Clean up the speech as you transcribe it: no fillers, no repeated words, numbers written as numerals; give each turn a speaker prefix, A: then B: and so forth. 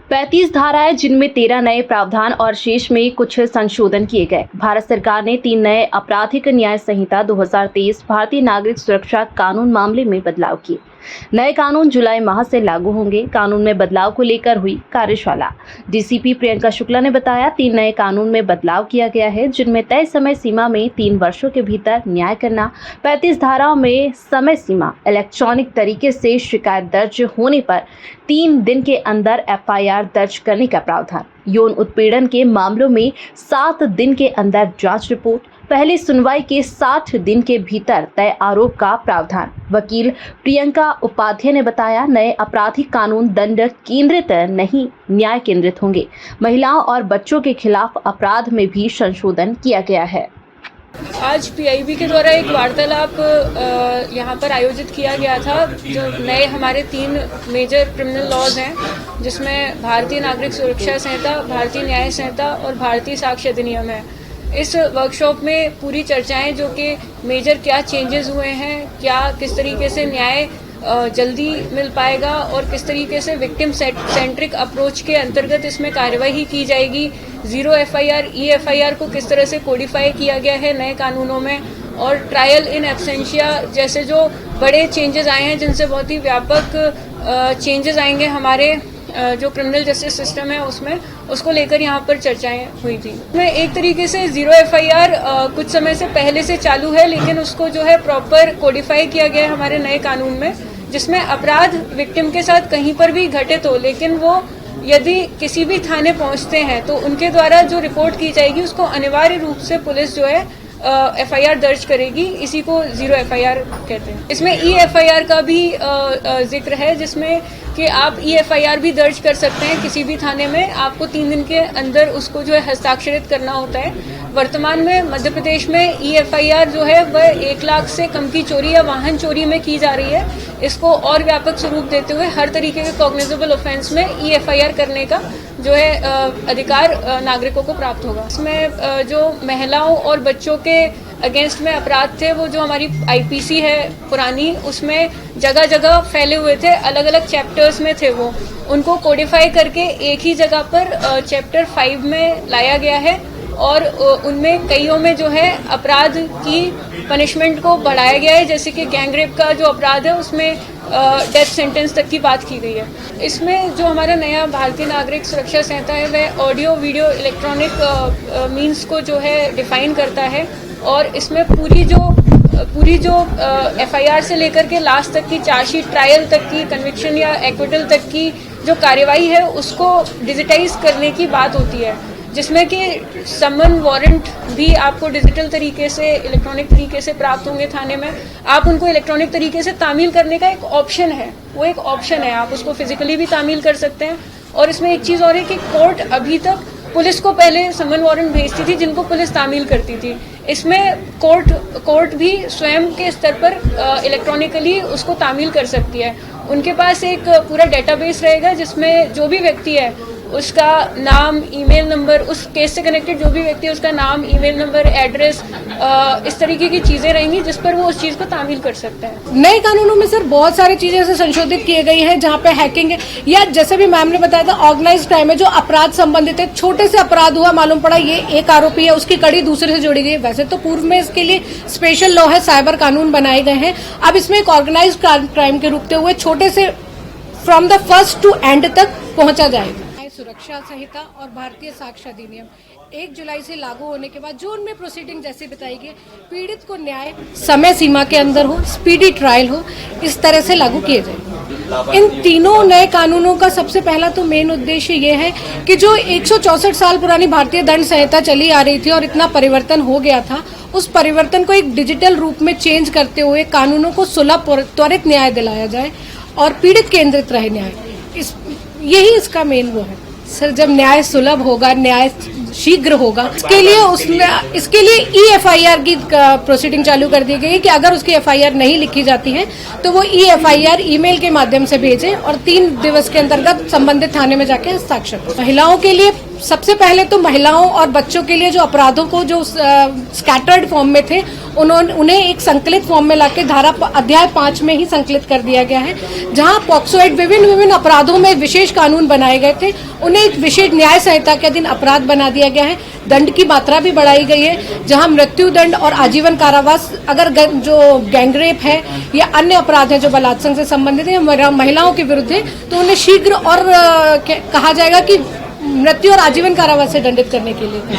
A: 35 धाराएं, जिनमें 13 नए प्रावधान और शेष में कुछ संशोधन किए गए। भारत सरकार ने 3 नए आपराधिक न्याय संहिता 2023 भारतीय नागरिक सुरक्षा कानून मामले में बदलाव किए। नए कानून जुलाई माह से लागू होंगे। कानून में बदलाव को लेकर हुई कार्यशाला। डीसीपी प्रियंका शुक्ला ने बताया, 3 नए कानून में बदलाव किया गया है, जिनमें तय समय सीमा में 3 वर्षों के भीतर न्याय करना, 35 धाराओं में समय सीमा, इलेक्ट्रॉनिक तरीके से शिकायत दर्ज होने पर 3 दिन के अंदर एफआईआर दर्ज करने का प्रावधान, यौन उत्पीड़न के मामलों में 7 दिन के अंदर जांच रिपोर्ट, पहली सुनवाई के 60 दिन के भीतर तय आरोप का प्रावधान। वकील प्रियंका उपाध्याय ने बताया, नए आपराधिक कानून दंड केंद्रित नहीं, न्याय केंद्रित होंगे। महिलाओं और बच्चों के खिलाफ अपराध में भी संशोधन किया गया है।
B: आज पीआईबी के द्वारा एक वार्तालाप यहाँ पर आयोजित किया गया था। जो नए हमारे 3 मेजर क्रिमिनल लॉज हैं, जिसमें भारतीय नागरिक सुरक्षा संहिता, भारतीय न्याय संहिता और भारतीय साक्ष्य अधिनियम है। इस वर्कशॉप में पूरी चर्चाएं, जो कि मेजर क्या चेंजेस हुए हैं, क्या किस तरीके से न्याय जल्दी मिल पाएगा और किस तरीके से विक्टिम सेंट्रिक अप्रोच के अंतर्गत इसमें कार्यवाही की जाएगी, 0 एफआईआर, EFIR को किस तरह से कोडिफाई किया गया है नए कानूनों में, और ट्रायल इन एब्सेंशिया जैसे जो बड़े चेंजेस आए हैं, जिनसे बहुत ही व्यापक चेंजेस आएंगे हमारे जो क्रिमिनल जस्टिस सिस्टम है उसमें, उसको लेकर यहाँ पर चर्चाएं हुई थी। में एक तरीके से 0 एफआईआर कुछ समय से पहले से चालू है, लेकिन उसको जो है प्रॉपर कोडिफाई किया गया है हमारे नए कानून में, जिसमें अपराध विक्टिम के साथ कहीं पर भी घटित हो, लेकिन वो यदि किसी भी थाने पहुंचते हैं तो उनके द्वारा जो रिपोर्ट की जाएगी उसको अनिवार्य रूप से पुलिस जो है एफआईआर दर्ज करेगी। इसी को 0 एफआईआर कहते हैं। इसमें EFIR का भी जिक्र है, जिसमें कि आप EFIR भी दर्ज कर सकते हैं किसी भी थाने में। आपको 3 दिन के अंदर उसको जो है हस्ताक्षरित करना होता है। वर्तमान में मध्य प्रदेश में EFIR जो है वह 1 लाख से कम की चोरी या वाहन चोरी में की जा रही है। इसको और व्यापक स्वरूप देते हुए हर तरीके के कॉग्निजेबल ऑफेंस में EFIR करने का जो है अधिकार नागरिकों को प्राप्त होगा। इसमें जो महिलाओं और बच्चों के अगेंस्ट में अपराध थे, वो जो हमारी IPC है पुरानी, उसमें जगह जगह फैले हुए थे, अलग अलग चैप्टर्स में थे, वो उनको कोडिफाई करके एक ही जगह पर चैप्टर 5 में लाया गया है। और उनमें कईयों में जो है अपराध की पनिशमेंट को बढ़ाया गया है, जैसे कि गैंगरेप का जो अपराध है उसमें डेथ सेंटेंस तक की बात की गई है। इसमें जो हमारा नया भारतीय नागरिक सुरक्षा संहिता है वह ऑडियो वीडियो इलेक्ट्रॉनिक मीन्स को जो है डिफाइन करता है, और इसमें पूरी जो एफआईआर से लेकर के लास्ट तक की चार्जशीट, ट्रायल तक की, कन्विक्शन या एक्विटल तक की जो कार्यवाही है उसको डिजिटाइज करने की बात होती है, जिसमें कि समन वारंट भी आपको डिजिटल तरीके से, इलेक्ट्रॉनिक तरीके से प्राप्त होंगे थाने में। आप उनको इलेक्ट्रॉनिक तरीके से तामील करने का एक ऑप्शन है, वो एक ऑप्शन है, आप उसको फिजिकली भी तामील कर सकते हैं। और इसमें एक चीज़ और है कि कोर्ट अभी तक पुलिस को पहले समन वारंट भेजती थी, जिनको पुलिस तामील करती थी। इसमें कोर्ट भी स्वयं के स्तर पर इलेक्ट्रॉनिकली उसको तामील कर सकती है। उनके पास एक पूरा डेटाबेस रहेगा, जिसमें जो भी व्यक्ति है उसका नाम, ईमेल नंबर, उस केस से कनेक्टेड जो भी व्यक्ति है उसका नाम, ईमेल नंबर, एड्रेस, इस तरीके की चीजें रहेंगी जिस पर वो उस चीज को तामील कर सकते हैं।
C: नए कानूनों में सर बहुत सारी चीजें ऐसे संशोधित किए गई हैं, जहाँ पे हैकिंग है, या जैसे भी मैम ने बताया था ऑर्गेनाइज क्राइम है, जो अपराध संबंधित है, छोटे से अपराध हुआ, मालूम पड़ा ये एक आरोपी है, उसकी कड़ी दूसरे से जोड़ी गई। वैसे तो पूर्व में इसके लिए स्पेशल लॉ है, साइबर कानून बनाए गए हैं। अब इसमें एक ऑर्गेनाइज क्राइम के रूपते हुए छोटे से from the first to end तक पहुंचा जाएगा। सुरक्षा संहिता और भारतीय साक्ष्य अधिनियम 1 जुलाई से लागू होने के बाद जो उनमें प्रोसीडिंग जैसे बताई गई, पीड़ित को न्याय समय सीमा के अंदर हो, स्पीडी ट्रायल हो, इस तरह से लागू किए जाए। इन तीनों नए कानूनों का सबसे पहला तो मेन उद्देश्य ये है कि जो 164 साल पुरानी भारतीय दंड संहिता चली आ रही थी और इतना परिवर्तन हो गया था, उस परिवर्तन को एक डिजिटल रूप में चेंज करते हुए कानूनों को सुलभ त्वरित न्याय दिलाया जाए और पीड़ित केंद्रित रहे न्याय। यही इसका मेन वो है सर। जब न्याय सुलभ होगा, न्याय शीघ्र होगा, इसके लिए EFIR की प्रोसीडिंग चालू कर दी गई है कि अगर उसकी FIR नहीं लिखी जाती है तो वो EFIR ईमेल के माध्यम से भेजें और 3 दिवस के अंतर्गत संबंधित थाने में जाके हस्ताक्षर। महिलाओं के लिए सबसे पहले तो महिलाओं और बच्चों के लिए जो अपराधों को जो स्कैटर्ड फॉर्म में थे उन्हें एक संकलित फॉर्म में लाके अध्याय 5 में ही संकलित कर दिया गया है, जहां पॉक्सो एक्ट विभिन्न अपराधों में विशेष कानून बनाए गए थे, उन्हें एक विशेष न्याय संहिता के अधीन अपराध बना दिया गया है। दंड की मात्रा भी बढ़ाई गई है, जहां मृत्यु दंड और आजीवन कारावास अगर जो गैंगरेप है या अन्य अपराध है जो बलात्संग से संबंधित है, महिलाओं के विरुद्ध है, तो उन्हें शीघ्र और कहा जाएगा कि मृत्यु और आजीवन कारावास से दंडित करने के लिए।